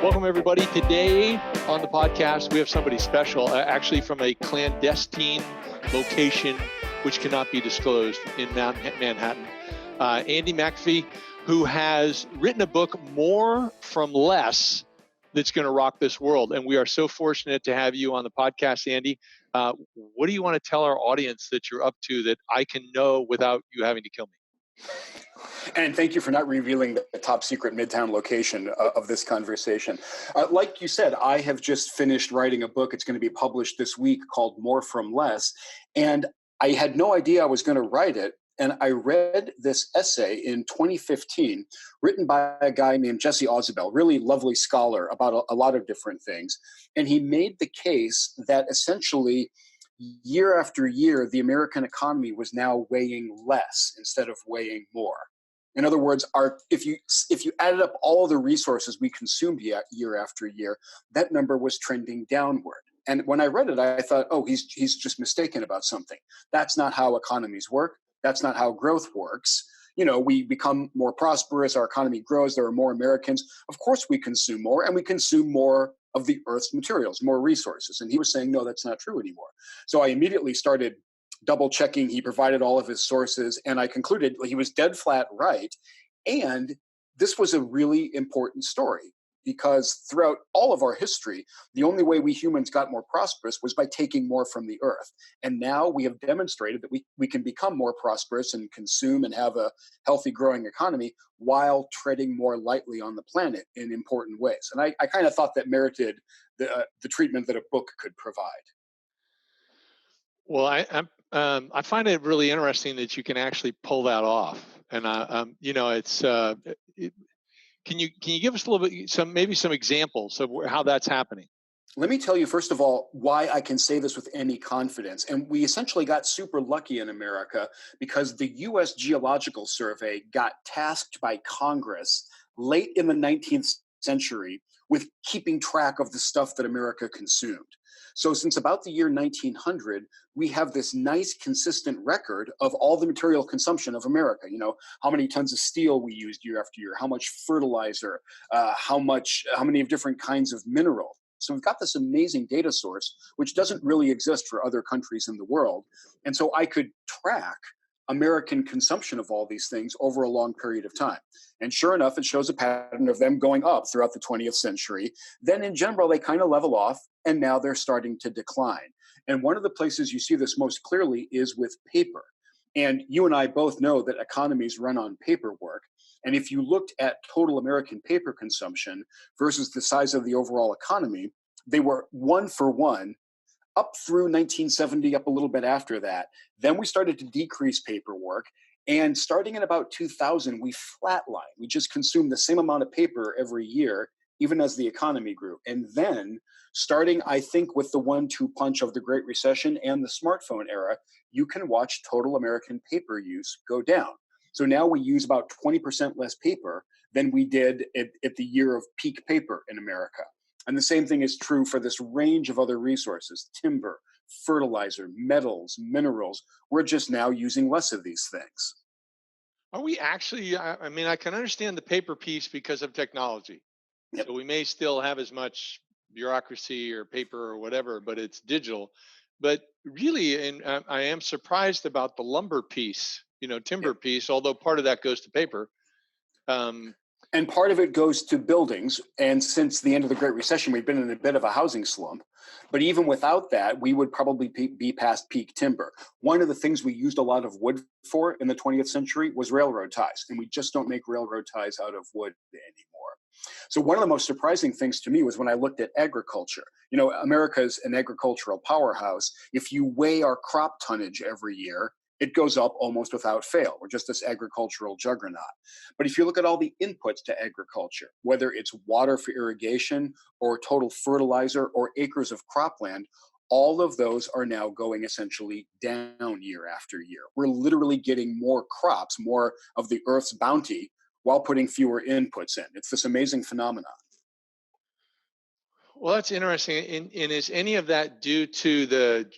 Welcome, everybody. Today on the podcast, we have somebody special, actually from a clandestine location which cannot be disclosed in Manhattan. Andy McAfee, who has written a book, More from Less, that's going to rock this world. And we are so fortunate to have you on the podcast, Andy. What do you want to tell our audience that you're up to that I can know without you having to kill me? And thank you for not revealing the top secret Midtown location of this conversation. Like you said, I have just finished writing a book. It's going to be published this week called More from Less. And I had no idea I was going to write it. And I read this essay in 2015, written by a guy named Jesse Ausubel, really lovely scholar about a lot of different things. And he made the case that essentially year after year, the American economy was now weighing less instead of weighing more. In other words, if you added up all the resources we consumed year after year, that number was trending downward. And when I read it, I thought, oh, he's just mistaken about something. That's not how economies work. That's not how growth works. You know, we become more prosperous, our economy grows, there are more Americans. Of course we consume more, and we consume more of the Earth's materials, more resources. And he was saying, no, that's not true anymore. So I immediately started double checking. He provided all of his sources, and I concluded he was dead flat right. And this was a really important story because throughout all of our history, the only way we humans got more prosperous was by taking more from the Earth. And now we have demonstrated that we can become more prosperous and consume and have a healthy growing economy while treading more lightly on the planet in important ways. And I kind of thought that merited the treatment that a book could provide. Well, I find it really interesting that you can actually pull that off, and it's. Can you give us a little bit some examples of how that's happening? Let me tell you, first of all, why I can say this with any confidence. And we essentially got super lucky in America because the U.S. Geological Survey got tasked by Congress late in the 19th century with keeping track of the stuff that America consumed. So since about the year 1900, we have this nice, consistent record of all the material consumption of America. You know, how many tons of steel we used year after year, how much fertilizer, how many different kinds of mineral. So we've got this amazing data source, which doesn't really exist for other countries in the world. And so I could track American consumption of all these things over a long period of time. And sure enough, it shows a pattern of them going up throughout the 20th century. Then in general, they kind of level off, and now they're starting to decline. And one of the places you see this most clearly is with paper. And you and I both know that economies run on paperwork. And if you looked at total American paper consumption versus the size of the overall economy, they were 1 for 1 up through 1970, up a little bit after that. Then we started to decrease paperwork. And starting in about 2000, we flatlined. We just consumed the same amount of paper every year, even as the economy grew. And then starting, I think, with the 1-2 punch of the Great Recession and the smartphone era, you can watch total American paper use go down. So now we use about 20% less paper than we did at the year of peak paper in America. And the same thing is true for this range of other resources: timber, fertilizer, metals, minerals. We're just now using less of these things. Are we actually, I can understand the paper piece because of technology. Yep. So we may still have as much bureaucracy or paper or whatever, but it's digital. But really, and I am surprised about the lumber piece, timber Yep. piece, although part of that goes to paper. And part of it goes to buildings. And since the end of the Great Recession, we've been in a bit of a housing slump. But even without that, we would probably be past peak timber. One of the things we used a lot of wood for in the 20th century was railroad ties. And we just don't make railroad ties out of wood anymore. So one of the most surprising things to me was when I looked at agriculture. You know, America is an agricultural powerhouse. If you weigh our crop tonnage every year, it goes up almost without fail. We're just this agricultural juggernaut. But if you look at all the inputs to agriculture, whether it's water for irrigation or total fertilizer or acres of cropland, all of those are now going essentially down year after year. We're literally getting more crops, more of the Earth's bounty, while putting fewer inputs in. It's this amazing phenomenon. Well, that's interesting. And is any of that due to the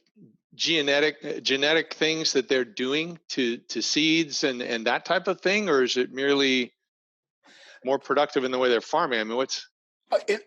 genetic things that they're doing to seeds and that type of thing, or is it merely more productive in the way they're farming? I mean, what's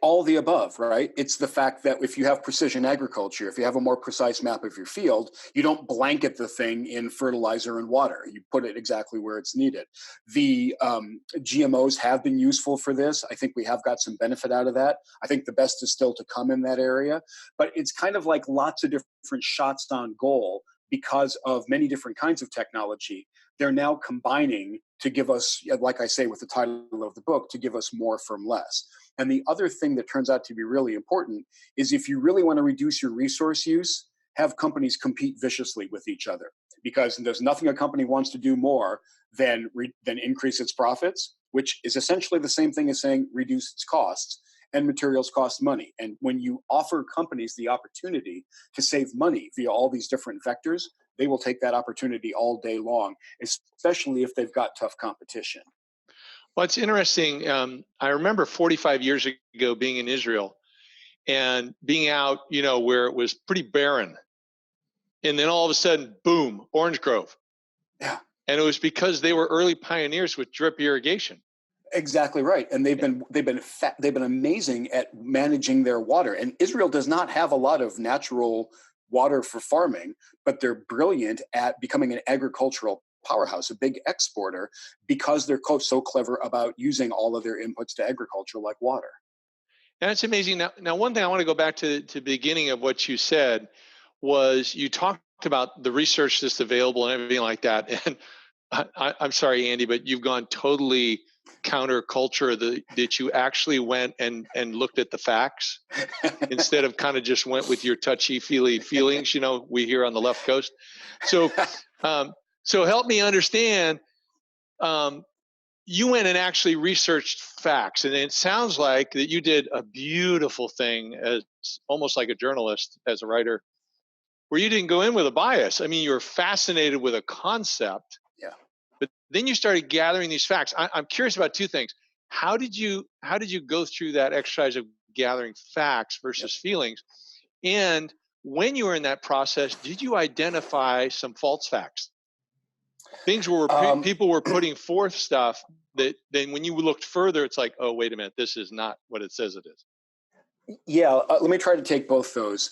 All the above, right? It's the fact that if you have precision agriculture, if you have a more precise map of your field, you don't blanket the thing in fertilizer and water. You put it exactly where it's needed. The GMOs have been useful for this. I think we have got some benefit out of that. I think the best is still to come in that area. But it's kind of like lots of different shots on goal because of many different kinds of technology. They're now combining to give us, like I say with the title of the book, to give us more from less. And the other thing that turns out to be really important is if you really want to reduce your resource use, have companies compete viciously with each other, because there's nothing a company wants to do more than increase its profits, which is essentially the same thing as saying reduce its costs. And materials cost money. And when you offer companies the opportunity to save money via all these different vectors, they will take that opportunity all day long, especially if they've got tough competition. Well, it's interesting. I remember 45 years ago being in Israel and being out, where it was pretty barren. And then all of a sudden, boom, orange grove. Yeah. And it was because they were early pioneers with drip irrigation. Exactly right, and they've been amazing at managing their water. And Israel does not have a lot of natural water for farming, but they're brilliant at becoming an agricultural powerhouse, a big exporter, because they're so clever about using all of their inputs to agriculture, like water. And it's amazing. Now, one thing I want to go back to the beginning of what you said was you talked about the research that's available and everything like that. And I'm sorry, Andy, but you've gone totally counterculture that you actually went and looked at the facts instead of kind of just went with your touchy-feely feelings, we hear on the left coast. So help me understand, you went and actually researched facts, and it sounds like that you did a beautiful thing as almost like a journalist, as a writer, where you didn't go in with a bias. I mean, you were fascinated with a concept. Yeah. But then you started gathering these facts. I'm curious about two things. How did you go through that exercise of gathering facts versus feelings? And when you were in that process, did you identify some false facts? Things where people were putting forth stuff that then when you looked further, it's like, oh, wait a minute, this is not what it says it is. Yeah, let me try to take both those.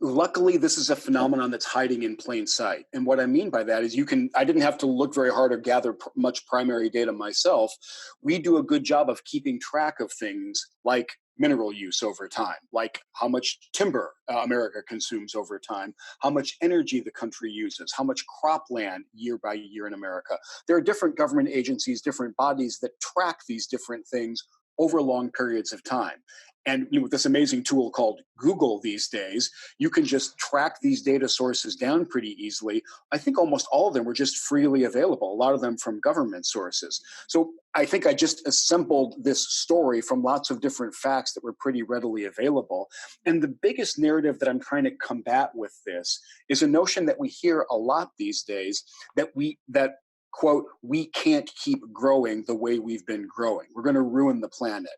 Luckily, this is a phenomenon that's hiding in plain sight. And what I mean by that is I didn't have to look very hard or gather much primary data myself. We do a good job of keeping track of things like mineral use over time, like how much timber America consumes over time, how much energy the country uses, how much cropland year by year in America. There are different government agencies, different bodies that track these different things over long periods of time. And with this amazing tool called Google these days, you can just track these data sources down pretty easily. I think almost all of them were just freely available, a lot of them from government sources. So I think I just assembled this story from lots of different facts that were pretty readily available. And the biggest narrative that I'm trying to combat with this is a notion that we hear a lot these days, that quote, we can't keep growing the way we've been growing. We're going to ruin the planet.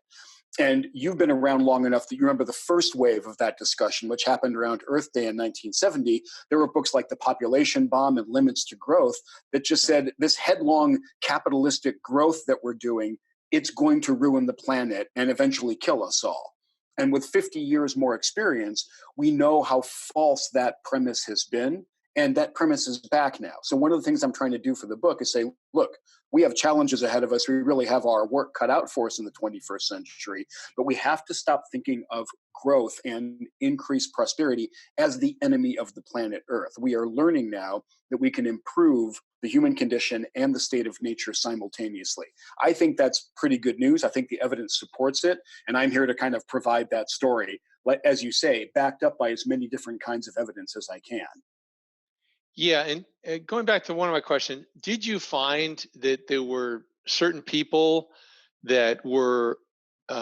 And you've been around long enough that you remember the first wave of that discussion, which happened around Earth Day in 1970. There were books like The Population Bomb and Limits to Growth that just said this headlong capitalistic growth that we're doing, it's going to ruin the planet and eventually kill us all. And with 50 years more experience, we know how false that premise has been. And that premise is back now. So one of the things I'm trying to do for the book is say, look, we have challenges ahead of us. We really have our work cut out for us in the 21st century, but we have to stop thinking of growth and increased prosperity as the enemy of the planet Earth. We are learning now that we can improve the human condition and the state of nature simultaneously. I think that's pretty good news. I think the evidence supports it, and I'm here to kind of provide that story, as you say, backed up by as many different kinds of evidence as I can. Yeah, and going back to one of my questions, did you find that there were certain people that were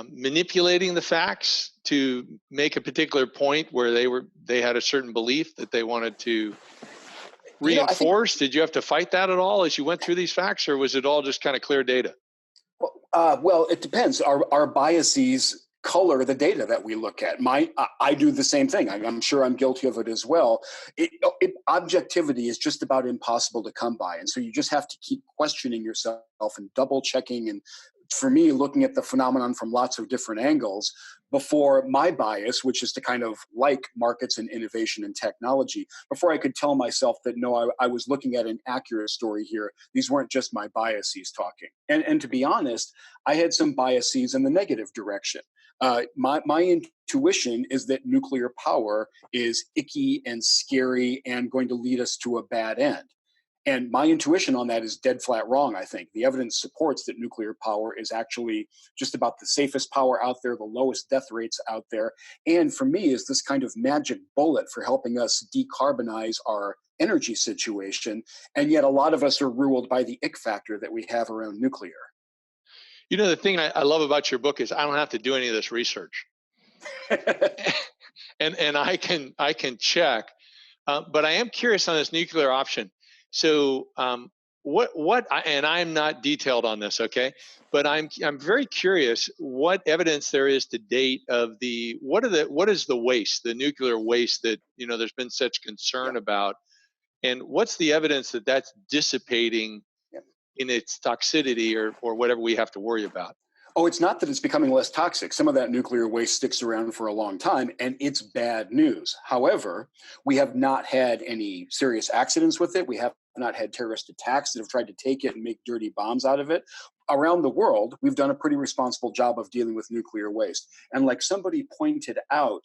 manipulating the facts to make a particular point where they had a certain belief that they wanted to reinforce? Did you have to fight that at all as you went through these facts, or was it all just kind of clear data? Well, it depends. Our biases color the data that we look at. I do the same thing. I'm sure I'm guilty of it as well. Objectivity is just about impossible to come by. And so you just have to keep questioning yourself and double checking and for me, looking at the phenomenon from lots of different angles before my bias, which is to kind of like markets and innovation and technology, before I could tell myself that no, I was looking at an accurate story here. These weren't just my biases talking. And to be honest, I had some biases in the negative direction. My intuition is that nuclear power is icky and scary and going to lead us to a bad end. And my intuition on that is dead flat wrong, I think. The evidence supports that nuclear power is actually just about the safest power out there, the lowest death rates out there. And for me, is this kind of magic bullet for helping us decarbonize our energy situation. And yet a lot of us are ruled by the ick factor that we have around nuclear. You know, the thing I love about your book is I don't have to do any of this research. and I can check. But I am curious on this nuclear option. So and I'm not detailed on this, okay? But I'm very curious what evidence there is to date of what is the waste, the nuclear waste that there's been such concern about, and what's the evidence that that's dissipating in its toxicity or whatever we have to worry about? Oh, it's not that it's becoming less toxic. Some of that nuclear waste sticks around for a long time, and it's bad news. However, we have not had any serious accidents with it. We have not had terrorist attacks that have tried to take it and make dirty bombs out of it. Around the world, we've done a pretty responsible job of dealing with nuclear waste. And like somebody pointed out,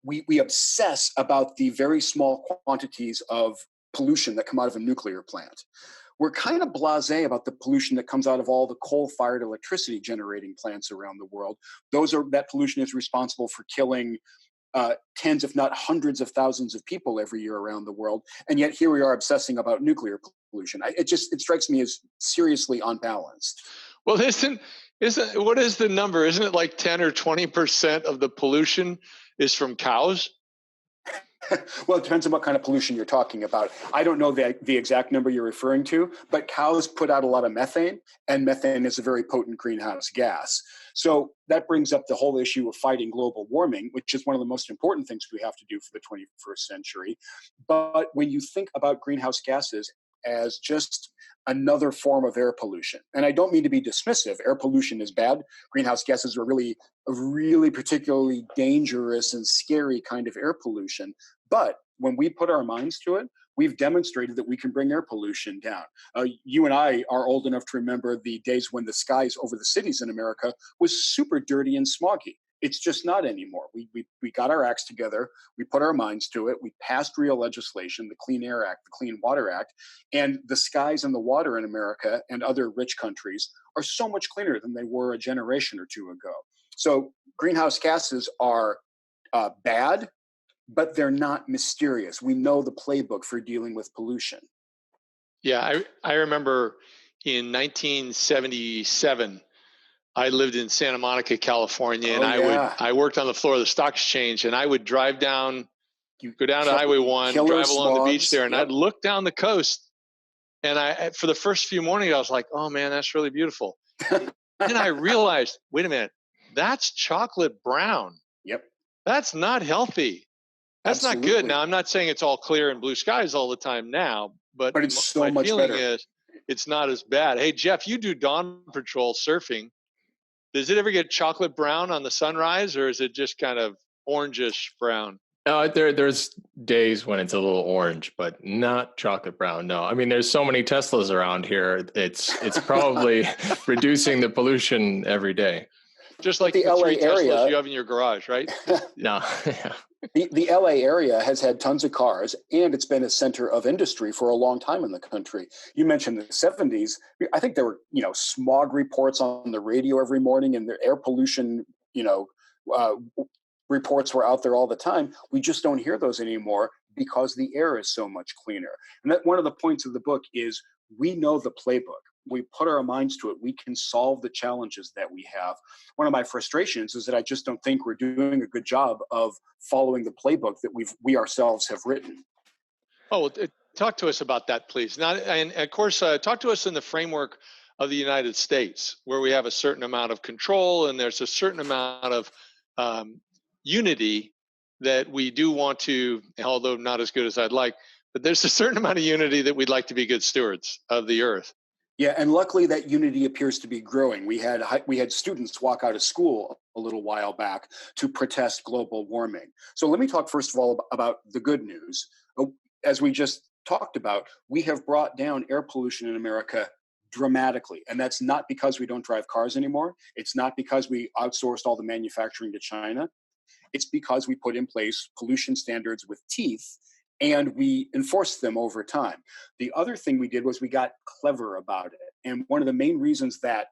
we obsess about the very small quantities of pollution that come out of a nuclear plant. We're kind of blasé about the pollution that comes out of all the coal-fired electricity generating plants around the world. That pollution is responsible for killing tens, if not hundreds of thousands of people every year around the world. And yet here we are obsessing about nuclear pollution. It strikes me as seriously unbalanced. Well, what is the number? Isn't it like 10 or 20% of the pollution is from cows? Well, it depends on what kind of pollution you're talking about. I don't know the exact number you're referring to, but cows put out a lot of methane, and methane is a very potent greenhouse gas. So that brings up the whole issue of fighting global warming, which is one of the most important things we have to do for the 21st century. But when you think about greenhouse gases as just another form of air pollution, and I don't mean to be dismissive, air pollution is bad. Greenhouse gases are a really particularly dangerous and scary kind of air pollution. But when we put our minds to it, we've demonstrated that we can bring air pollution down. You and I are old enough to remember the days when the skies over the cities in America was super dirty and smoggy. It's just not anymore. We got our acts together. We put our minds to it. We passed real legislation, the Clean Air Act, the Clean Water Act, and the skies and the water in America and other rich countries are so much cleaner than they were a generation or two ago. So greenhouse gases are bad, but they're not mysterious. We know the playbook for dealing with pollution. Yeah, I remember in 1977, I lived in Santa Monica, California, and I worked on the floor of the stock exchange, and I would drive down, go down to Highway 1, drive along the beach there, and I'd look down the coast, and for the first few mornings, I was like, oh man, that's really beautiful. Then I realized, wait a minute, that's chocolate brown. Yep. That's not healthy. That's not good. Now, I'm not saying it's all clear and blue skies all the time now, but it's so much better. My feeling is it's not as bad. Hey, Jeff, you do dawn patrol surfing. Does it ever get chocolate brown on the sunrise, or is it just kind of orangish brown? No, there's days when it's a little orange, but not chocolate brown. No, I mean, there's so many Teslas around here. It's probably reducing the pollution every day. Just like the LA area you have in your garage, right? No. The LA area has had tons of cars, and it's been a center of industry for a long time in the country. You mentioned the 70s. I think there were, smog reports on the radio every morning, and the air pollution, reports were out there all the time. We just don't hear those anymore because the air is so much cleaner. And that one of the points of the book is we know the playbook. We put our minds to it. We can solve the challenges that we have. One of my frustrations is that I just don't think we're doing a good job of following the playbook that we ourselves have written. Oh, talk to us about that, please. And of course, talk to us in the framework of the United States, where we have a certain amount of control and there's a certain amount of unity that we do want to, although not as good as I'd like, but there's a certain amount of unity that we'd like to be good stewards of the earth. Yeah, and luckily that unity appears to be growing. We had students walk out of school a little while back to protest global warming. So let me talk first of all about the good news. As we just talked about, we have brought down air pollution in America dramatically, and that's not because we don't drive cars anymore. It's not because we outsourced all the manufacturing to China. It's because we put in place pollution standards with teeth and we enforced them over time. The other thing we did was we got clever about it. And one of the main reasons that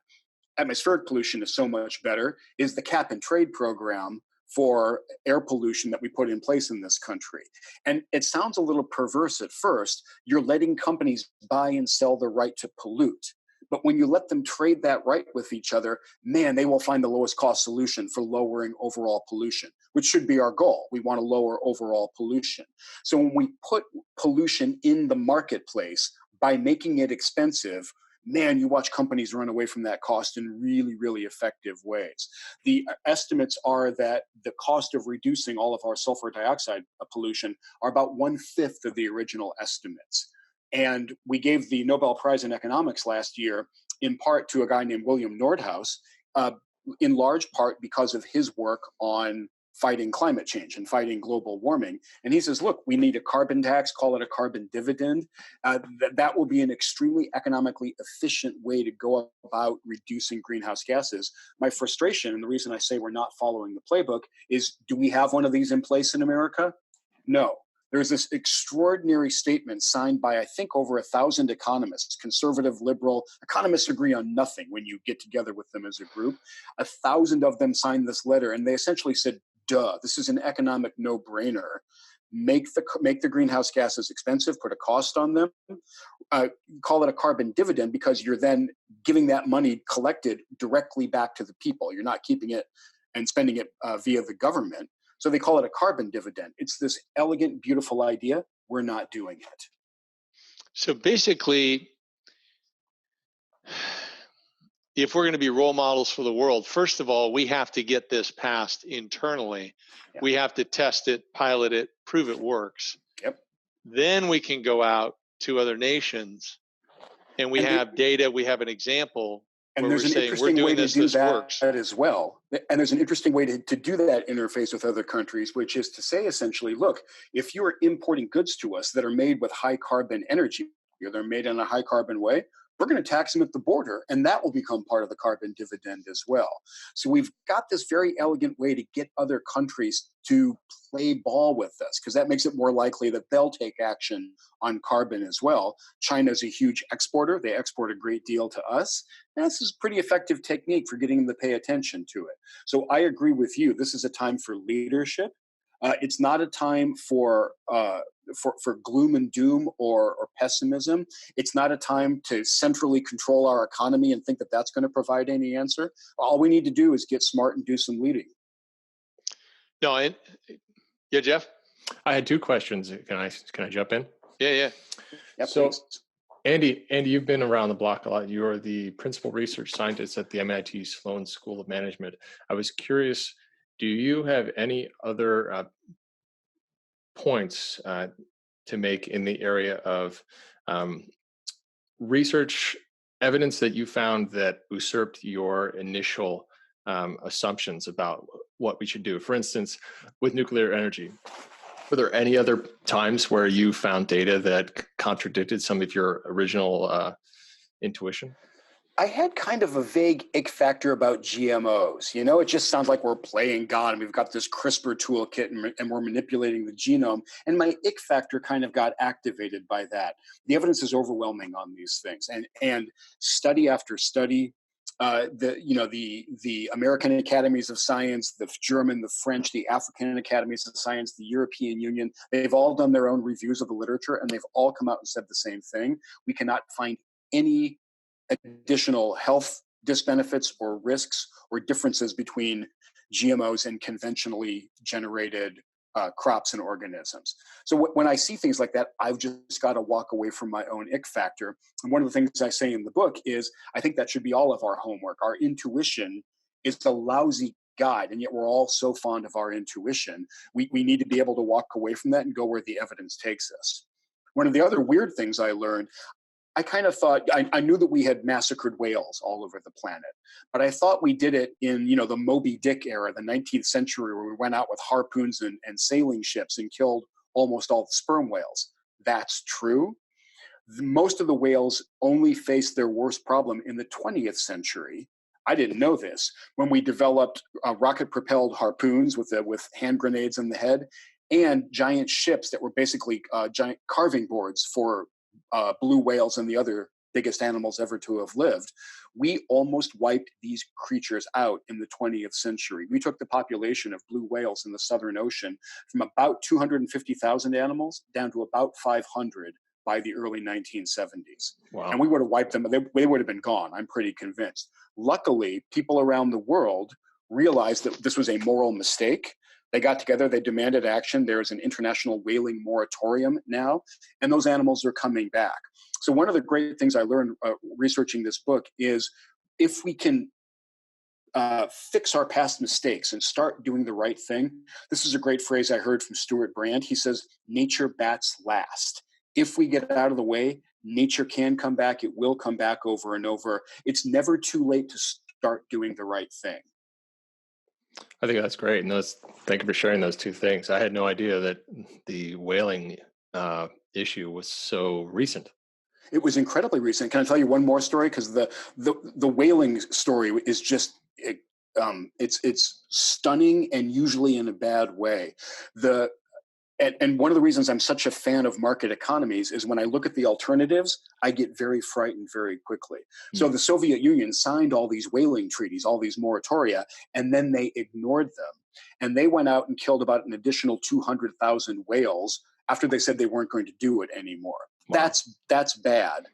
atmospheric pollution is so much better is the cap and trade program for air pollution that we put in place in this country. And it sounds a little perverse at first. You're letting companies buy and sell the right to pollute. But when you let them trade that right with each other, man, they will find the lowest cost solution for lowering overall pollution, which should be our goal. We want to lower overall pollution. So when we put pollution in the marketplace by making it expensive, man, you watch companies run away from that cost in really, really effective ways. The estimates are that the cost of reducing all of our sulfur dioxide pollution are about 1/5 of the original estimates. And we gave the Nobel Prize in Economics last year, in part to a guy named William Nordhaus, in large part because of his work on fighting climate change and fighting global warming. And he says, look, we need a carbon tax, call it a carbon dividend. That will be an extremely economically efficient way to go about reducing greenhouse gases. My frustration, and the reason I say we're not following the playbook, is do we have one of these in place in America? No. There's this extraordinary statement signed by, I think, over 1,000 economists, conservative, liberal. Economists agree on nothing when you get together with them as a group. 1,000 of them signed this letter, and they essentially said, duh, this is an economic no-brainer. Make the greenhouse gases expensive, put a cost on them, call it a carbon dividend, because you're then giving that money collected directly back to the people. You're not keeping it and spending it via the government. So they call it a carbon dividend. It's this elegant, beautiful idea. We're not doing it. So basically, if we're going to be role models for the world, first of all, we have to get this passed internally. Yeah. We have to test it, pilot it, prove it works. Yep. Then we can go out to other nations and we have data, we have an example. And there's an interesting way to do that as well. And there's an interesting way to do that interface with other countries, which is to say, essentially, look, if you're importing goods to us that are made with high carbon energy, or they're made in a high carbon way, we're going to tax them at the border, and that will become part of the carbon dividend as well. So we've got this very elegant way to get other countries to play ball with us, because that makes it more likely that they'll take action on carbon as well. China's a huge exporter. They export a great deal to us. And this is a pretty effective technique for getting them to pay attention to it. So I agree with you. This is a time for leadership. It's not a time for gloom and doom or pessimism. It's not a time to centrally control our economy and think that that's going to provide any answer. All we need to do is get smart and do some leading. No, yeah, Jeff? I had two questions. Can I jump in? Yeah. Yep, so, please. Andy, you've been around the block a lot. You are the principal research scientist at the MIT Sloan School of Management. I was curious, do you have any other points to make in the area of research evidence that you found that usurped your initial assumptions about what we should do? For instance, with nuclear energy, were there any other times where you found data that contradicted some of your original intuition? I had kind of a vague ick factor about GMOs. You know, it just sounds like we're playing God and we've got this CRISPR toolkit and we're manipulating the genome. And my ick factor kind of got activated by that. The evidence is overwhelming on these things, and study after study. The American Academies of Science, the German, the French, the African Academies of Science, the European Union, they've all done their own reviews of the literature, and they've all come out and said the same thing. We cannot find any additional health disbenefits or risks or differences between GMOs and conventionally generated crops and organisms. So when I see things like that, I've just got to walk away from my own ick factor. And one of the things I say in the book is, I think that should be all of our homework. Our intuition is a lousy guide, and yet we're all so fond of our intuition. We need to be able to walk away from that and go where the evidence takes us. One of the other weird things I learned, I kind of thought, I knew that we had massacred whales all over the planet, but I thought we did it in, the Moby Dick era, the 19th century, where we went out with harpoons and sailing ships and killed almost all the sperm whales. That's true. Most of the whales only faced their worst problem in the 20th century. I didn't know this. When we developed rocket-propelled harpoons with hand grenades in the head, and giant ships that were basically giant carving boards for blue whales and the other biggest animals ever to have lived, we almost wiped these creatures out in the 20th century. We took the population of blue whales in the Southern Ocean from about 250,000 animals down to about 500 by the early 1970s. Wow. And we would have wiped them, they would have been gone, I'm pretty convinced. Luckily, people around the world realized that this was a moral mistake. They got together, they demanded action. There's an international whaling moratorium now, and those animals are coming back. So one of the great things I learned researching this book is if we can fix our past mistakes and start doing the right thing. This is a great phrase I heard from Stuart Brand. He says, nature bats last. If we get out of the way, nature can come back. It will come back over and over. It's never too late to start doing the right thing. I think that's great. And thank you for sharing those two things. I had no idea that the whaling issue was so recent. It was incredibly recent. Can I tell you one more story? Because the whaling story is just it's stunning and usually in a bad way. And one of the reasons I'm such a fan of market economies is when I look at the alternatives, I get very frightened very quickly. So the Soviet Union signed all these whaling treaties, all these moratoria, and then they ignored them. And they went out and killed about an additional 200,000 whales after they said they weren't going to do it anymore. Wow. That's bad.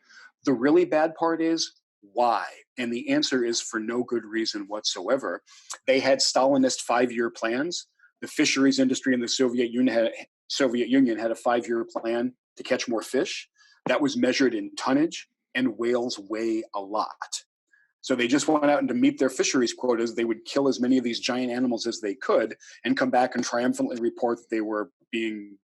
The really bad part is why? And the answer is for no good reason whatsoever. They had Stalinist 5-year plans. The fisheries industry in the Soviet Union had a 5-year plan to catch more fish. That was measured in tonnage, and whales weigh a lot. So they just went out and to meet their fisheries quotas, they would kill as many of these giant animals as they could and come back and triumphantly report that they were being,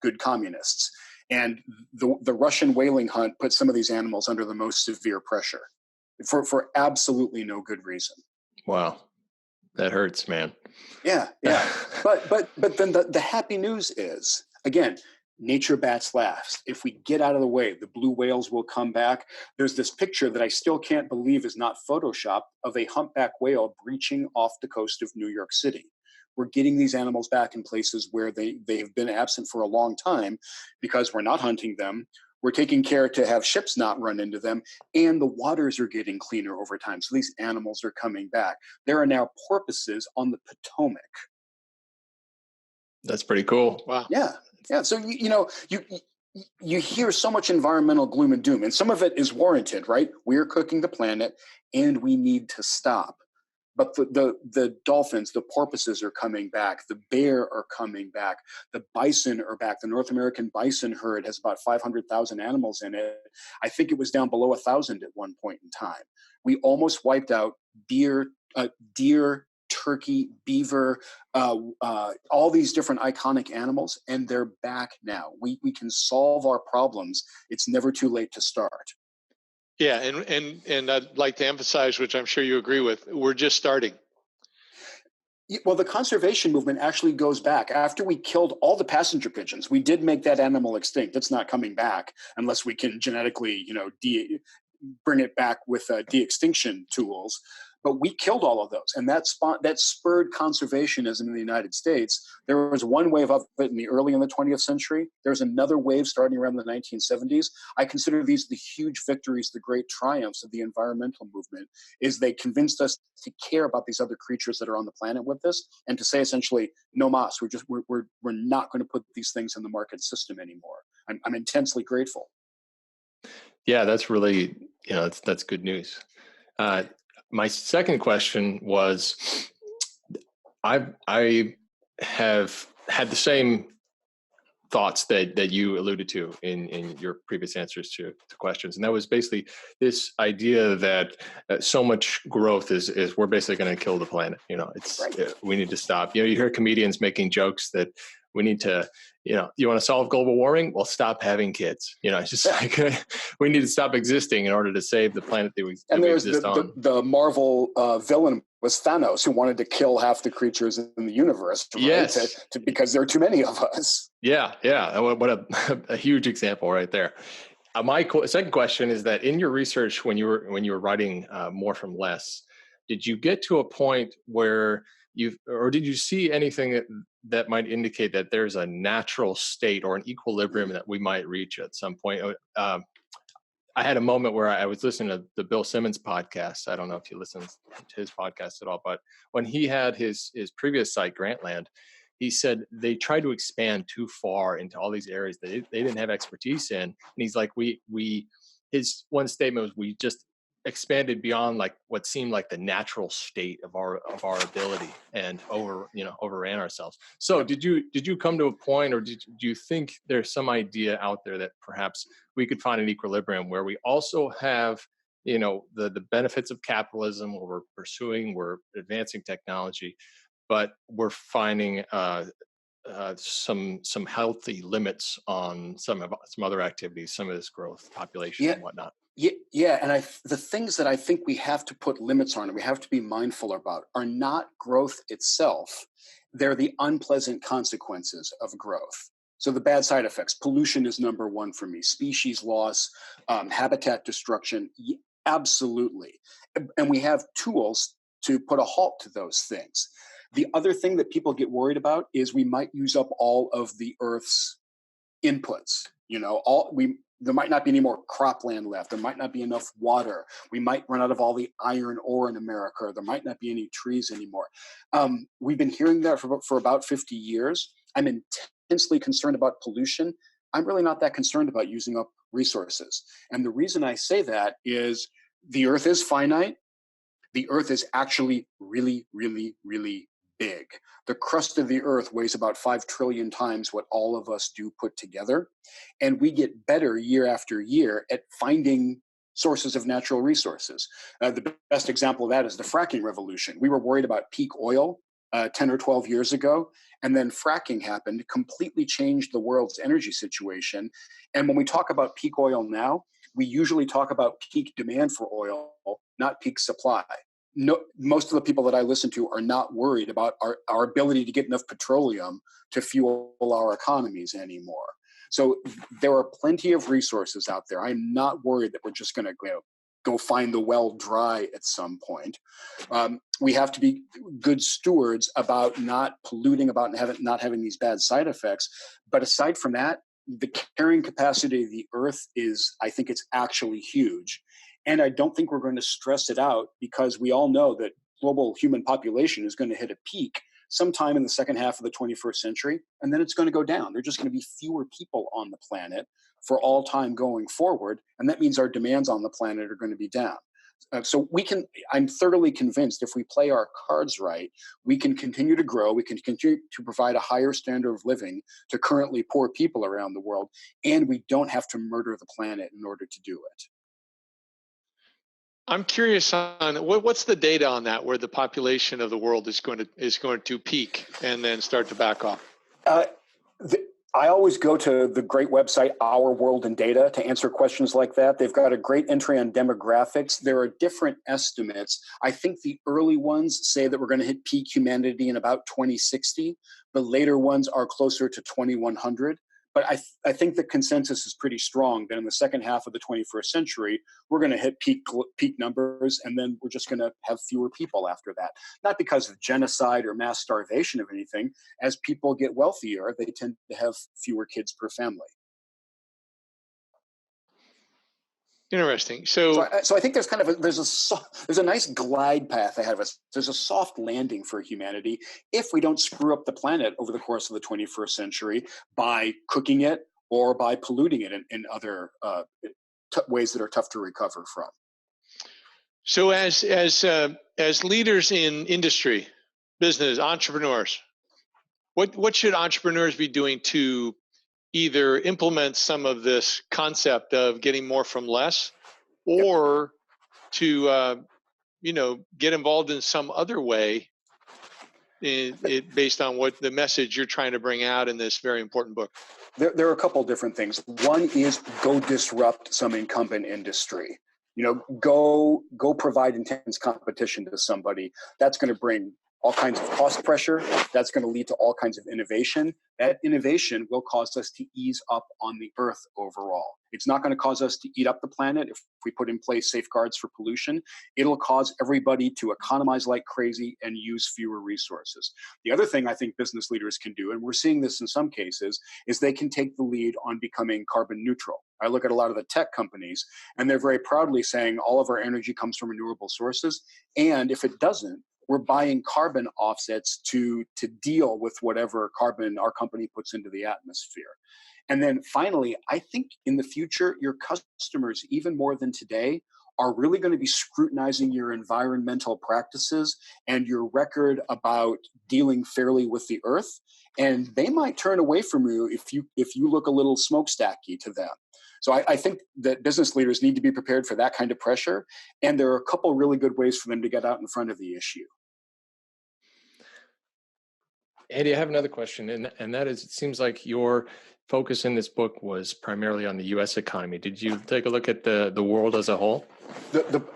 good communists. And the Russian whaling hunt put some of these animals under the most severe pressure for absolutely no good reason. Wow. That hurts, man. Yeah. But then the happy news is, again, nature bats last. If we get out of the way, the blue whales will come back. There's this picture that I still can't believe is not Photoshopped of a humpback whale breaching off the coast of New York City. We're getting these animals back in places where they have been absent for a long time because we're not hunting them. We're taking care to have ships not run into them, and the waters are getting cleaner over time. So these animals are coming back. There are now porpoises on the Potomac. That's pretty cool. Wow. Yeah. So you hear so much environmental gloom and doom, and some of it is warranted, right? We're cooking the planet, and we need to stop. But the dolphins, the porpoises are coming back. The bear are coming back. The bison are back. The North American bison herd has about 500,000 animals in it. I think it was down below 1,000 at one point in time. We almost wiped out deer, turkey, beaver, all these different iconic animals, and they're back now. We can solve our problems. It's never too late to start. Yeah, and I'd like to emphasize, which I'm sure you agree with, we're just starting. Well, the conservation movement actually goes back. After we killed all the passenger pigeons, we did make that animal extinct. It's not coming back unless we can genetically, bring it back with de-extinction tools. But we killed all of those, and that spurred conservationism in the United States. There was one wave of it in the 20th century. There's another wave starting around the 1970s. I consider these the huge victories, the great triumphs of the environmental movement, is they convinced us to care about these other creatures that are on the planet with us, and to say essentially, no mas, we're not going to put these things in the market system anymore. I'm intensely grateful. Yeah, that's really, that's good news. My second question was, I have had the same thoughts that you alluded to in your previous answers to questions. And that was basically this idea that so much growth is we're basically going to kill the planet. Right. We need to stop. You hear comedians making jokes that we need to, you want to solve global warming? Well, stop having kids. It's just like we need to stop existing in order to save the planet that we exist on. The Marvel villain was Thanos, who wanted to kill half the creatures in the universe, right? Yes. Because there are too many of us. Yeah. What a huge example right there. My second question is that in your research, when you were writing More from Less, did you get to a point where did you see anything that might indicate that there's a natural state or an equilibrium that we might reach at some point? I had a moment where I was listening to the Bill Simmons podcast. I don't know if you listen to his podcast at all, but when he had his previous site, Grantland, he said they tried to expand too far into all these areas that they didn't have expertise in. And he's like, his one statement was, we just expanded beyond like what seemed like the natural state of our ability and overran ourselves. So did you come to a point, or do you think there's some idea out there that perhaps we could find an equilibrium where we also have, the benefits of capitalism, where we're advancing technology, but we're finding some healthy limits on some other activities, some of this growth, population, and whatnot? Yeah, and the things that I think we have to put limits on and we have to be mindful about are not growth itself. They're the unpleasant consequences of growth. So the bad side effects, pollution is number one for me. Species loss, habitat destruction, absolutely. And we have tools to put a halt to those things. The other thing that people get worried about is we might use up all of the Earth's inputs. There might not be any more cropland left. There might not be enough water. We might run out of all the iron ore in America. Or there might not be any trees anymore. We've been hearing that for about 50 years. I'm intensely concerned about pollution. I'm really not that concerned about using up resources. And the reason I say that is the Earth is finite. The Earth is actually really, really, really big. The crust of the Earth weighs about 5 trillion times what all of us do put together. And we get better year after year at finding sources of natural resources. The best example of that is the fracking revolution. We were worried about peak oil 10 or 12 years ago, and then fracking happened, completely changed the world's energy situation. And when we talk about peak oil now, we usually talk about peak demand for oil, not peak supply. No, most of the people that I listen to are not worried about our ability to get enough petroleum to fuel our economies anymore. So there are plenty of resources out there. I'm not worried that we're just going to go find the well dry at some point. We have to be good stewards about not polluting, about not having these bad side effects. But aside from that, the carrying capacity of the Earth I think it's actually huge. And I don't think we're going to stress it out, because we all know that global human population is going to hit a peak sometime in the second half of the 21st century, and then it's going to go down. There are just going to be fewer people on the planet for all time going forward, and that means our demands on the planet are going to be down. I'm thoroughly convinced if we play our cards right, we can continue to grow, we can continue to provide a higher standard of living to currently poor people around the world, and we don't have to murder the planet in order to do it. I'm curious on what's the data on that, where the population of the world is going to peak and then start to back off? I always go to the great website, Our World in Data, to answer questions like that. They've got a great entry on demographics. There are different estimates. I think the early ones say that we're going to hit peak humanity in about 2060. The later ones are closer to 2100. But I think the consensus is pretty strong that in the second half of the 21st century, we're going to hit peak numbers, and then we're just going to have fewer people after that. Not because of genocide or mass starvation of anything. As people get wealthier, they tend to have fewer kids per family. Interesting. So I think there's there's a nice glide path ahead of us. There's a soft landing for humanity if we don't screw up the planet over the course of the 21st century by cooking it or by polluting it in other ways that are tough to recover from. So as leaders in industry, business, entrepreneurs, what should entrepreneurs be doing to either implement some of this concept of getting more from less, or to get involved in some other way based on what the message you're trying to bring out in this very important book? There are a couple of different things. One is go disrupt some incumbent industry. Go provide intense competition to somebody. That's going to bring all kinds of cost pressure. That's going to lead to all kinds of innovation. That innovation will cause us to ease up on the earth overall. It's not going to cause us to eat up the planet if we put in place safeguards for pollution. It'll cause everybody to economize like crazy and use fewer resources. The other thing I think business leaders can do, and we're seeing this in some cases, is they can take the lead on becoming carbon neutral. I look at a lot of the tech companies, and they're very proudly saying all of our energy comes from renewable sources. And if it doesn't, we're buying carbon offsets to deal with whatever carbon our company puts into the atmosphere. And then finally, I think in the future, your customers, even more than today, are really going to be scrutinizing your environmental practices and your record about dealing fairly with the earth. And they might turn away from you if you look a little smokestacky to them. So I think that business leaders need to be prepared for that kind of pressure. And there are a couple really good ways for them to get out in front of the issue. Andy, I have another question, and that is, it seems like your focus in this book was primarily on the U.S. economy. Did you take a look at the world as a whole?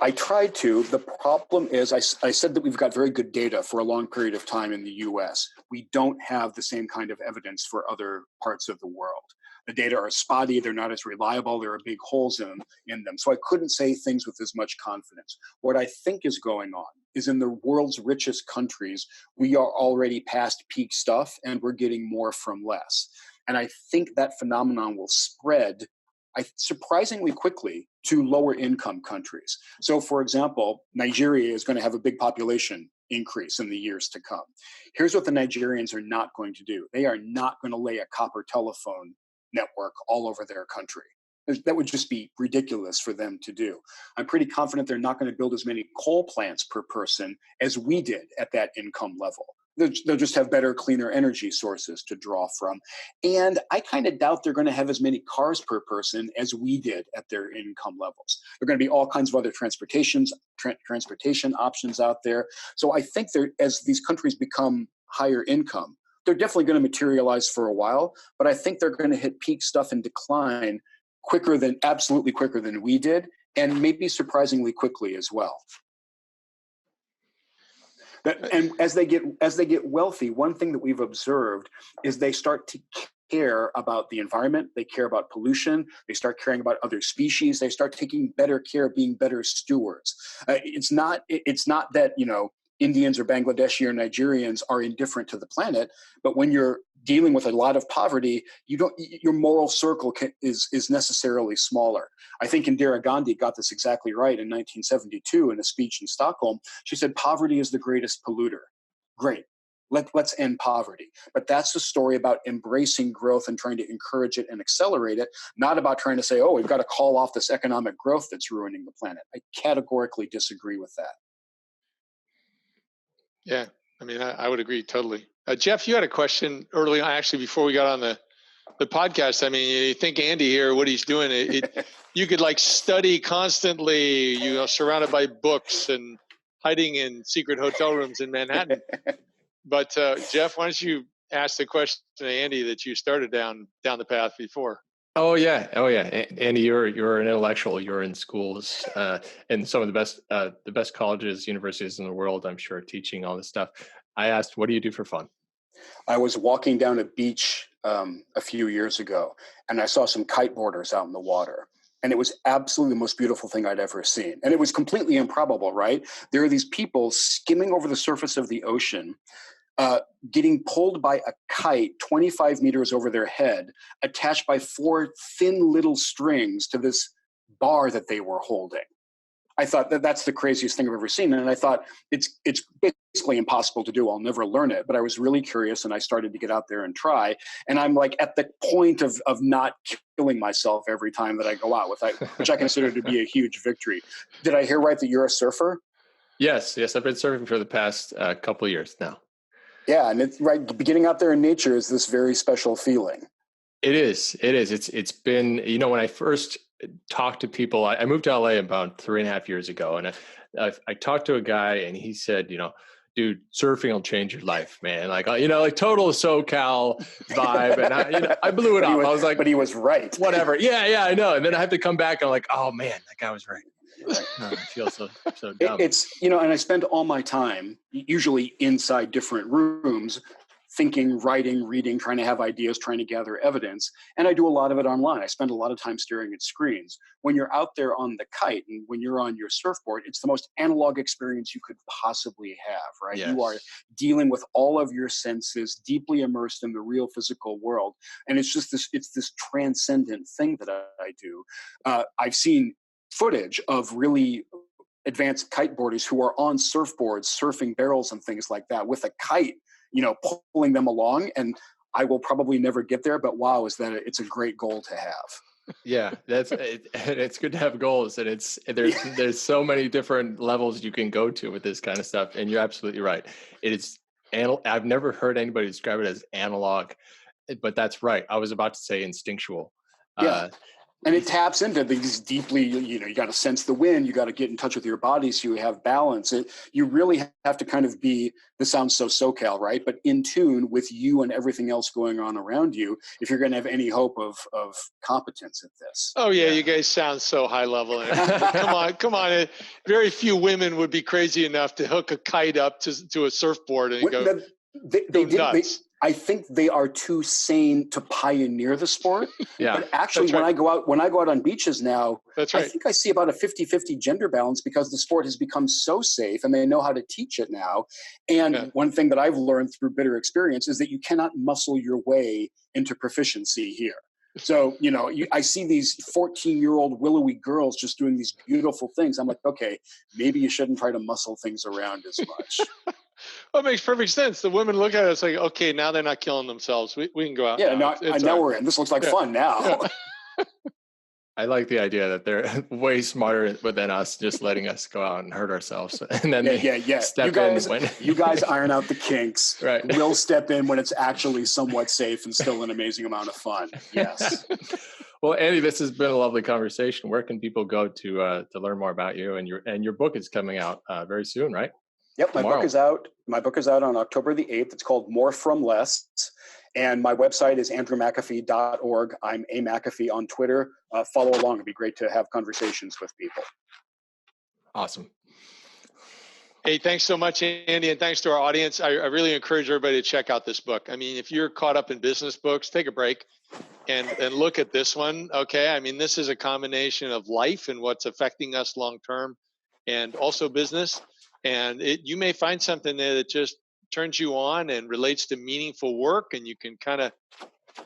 I tried to. The problem is I said that we've got very good data for a long period of time in the U.S. We don't have the same kind of evidence for other parts of the world. The data are spotty. They're not as reliable. There are big holes in them. So I couldn't say things with as much confidence. What I think is going on is in the world's richest countries, we are already past peak stuff and we're getting more from less. And I think that phenomenon will spread surprisingly quickly to lower income countries. So for example, Nigeria is going to have a big population increase in the years to come. Here's what the Nigerians are not going to do. They are not going to lay a copper telephone network all over their country. That would just be ridiculous for them to do. I'm pretty confident they're not going to build as many coal plants per person as we did at that income level. They'll just have better, cleaner energy sources to draw from. And I kind of doubt they're going to have as many cars per person as we did at their income levels. There are going to be all kinds of other transportation options out there. So I think as these countries become higher income, they're definitely going to materialize for a while, but I think they're going to hit peak stuff and decline absolutely quicker than we did, and maybe surprisingly quickly as well. And as they get wealthy, one thing that we've observed is they start to care about the environment. They care about pollution. They start caring about other species. They start taking better care, being better stewards. It's not that Indians or Bangladeshi or Nigerians are indifferent to the planet, but when you're dealing with a lot of poverty, your moral circle is necessarily smaller. I think Indira Gandhi got this exactly right in 1972 in a speech in Stockholm. She said, "Poverty is the greatest polluter." Great. Let's end poverty. But that's the story about embracing growth and trying to encourage it and accelerate it, not about trying to say, oh, we've got to call off this economic growth that's ruining the planet. I categorically disagree with that. Yeah, I mean, I would agree totally. Jeff, you had a question early on, actually, before we got on the podcast. I mean, you think Andy here, what he's doing, you could study constantly, surrounded by books and hiding in secret hotel rooms in Manhattan. But Jeff, why don't you ask the question to Andy that you started down the path before? Oh yeah. Andy, you're an intellectual. You're in schools and some of the best colleges, universities in the world, I'm sure, teaching all this stuff. I asked, what do you do for fun? I was walking down a beach a few years ago, and I saw some kiteboarders out in the water. And it was absolutely the most beautiful thing I'd ever seen. And it was completely improbable, right? There are these people skimming over the surface of the ocean, getting pulled by a kite 25 meters over their head, attached by 4 thin little strings to this bar that they were holding. I thought that's the craziest thing I've ever seen. And I thought it's basically impossible to do. I'll never learn it. But I was really curious, and I started to get out there and try. And I'm at the point of not killing myself every time that I go out, which I consider to be a huge victory. Did I hear right that you're a surfer? Yes. I've been surfing for the past couple of years now. Yeah, and it's right. Getting out there in nature is this very special feeling. It is. It's been, when I first talked to people, I moved to LA about 3.5 years ago, and I talked to a guy, and he said, dude, surfing will change your life, man. Like, like total SoCal vibe. And I blew it up. I was like, but he was right. Whatever. Yeah, I know. And then I have to come back and I'm like, oh man, that guy was right. I feel so dumb. It's, and I spend all my time usually inside different rooms thinking, writing, reading, trying to have ideas, trying to gather evidence. And I do a lot of it online. I spend a lot of time staring at screens. When you're out there on the kite and when you're on your surfboard, it's the most analog experience you could possibly have, right? Yes. You are dealing with all of your senses, deeply immersed in the real physical world. And it's just this transcendent thing that I do. I've seen footage of really advanced kiteboarders who are on surfboards, surfing barrels and things like that with a kite, pulling them along. And I will probably never get there, but wow, it's a great goal to have. Yeah, it's good to have goals, and there's so many different levels you can go to with this kind of stuff. And you're absolutely right. I've never heard anybody describe it as analog, but that's right. I was about to say instinctual. Yeah. And it taps into these deeply, you got to sense the wind, you got to get in touch with your body so you have balance. You really have to kind of be, this sounds so SoCal, right? But in tune with you and everything else going on around you, if you're going to have any hope of competence at this. Oh yeah, you guys sound so high level. Come on. Very few women would be crazy enough to hook a kite up to a surfboard and go nuts. I think they are too sane to pioneer the sport. Yeah. But actually, right. when I go out on beaches now, That's right. I think I see about a 50-50 gender balance because the sport has become so safe and they know how to teach it now. And one thing that I've learned through bitter experience is that you cannot muscle your way into proficiency here. So, I see these 14-year-old willowy girls just doing these beautiful things. I'm like, okay, maybe you shouldn't try to muscle things around as much. Well, it makes perfect sense. The women look at us like, okay, now they're not killing themselves. We can go out. Yeah, now right. we're in. This looks like fun now. Yeah. I like the idea that they're way smarter than us, just letting us go out and hurt ourselves. And then step in. You guys iron out the kinks. Right. We'll step in when it's actually somewhat safe and still an amazing amount of fun. Yes. Well, Andy, this has been a lovely conversation. Where can people go to learn more about you? And your book is coming out very soon, right? Yep, my book is out. My book is out on October the 8th. It's called More From Less. And my website is andrewmcafee.org. I'm a McAfee on Twitter. Follow along. It'd be great to have conversations with people. Awesome. Hey, thanks so much, Andy, and thanks to our audience. I really encourage everybody to check out this book. I mean, if you're caught up in business books, take a break and look at this one. Okay, I mean, this is a combination of life and what's affecting us long term, and also business. And you may find something there that just turns you on and relates to meaningful work, and you can kind of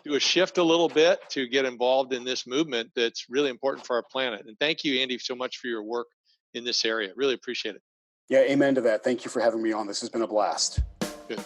do a shift a little bit to get involved in this movement that's really important for our planet. And thank you, Andy, so much for your work in this area. Really appreciate it. Yeah, amen to that. Thank you for having me on. This has been a blast. Good.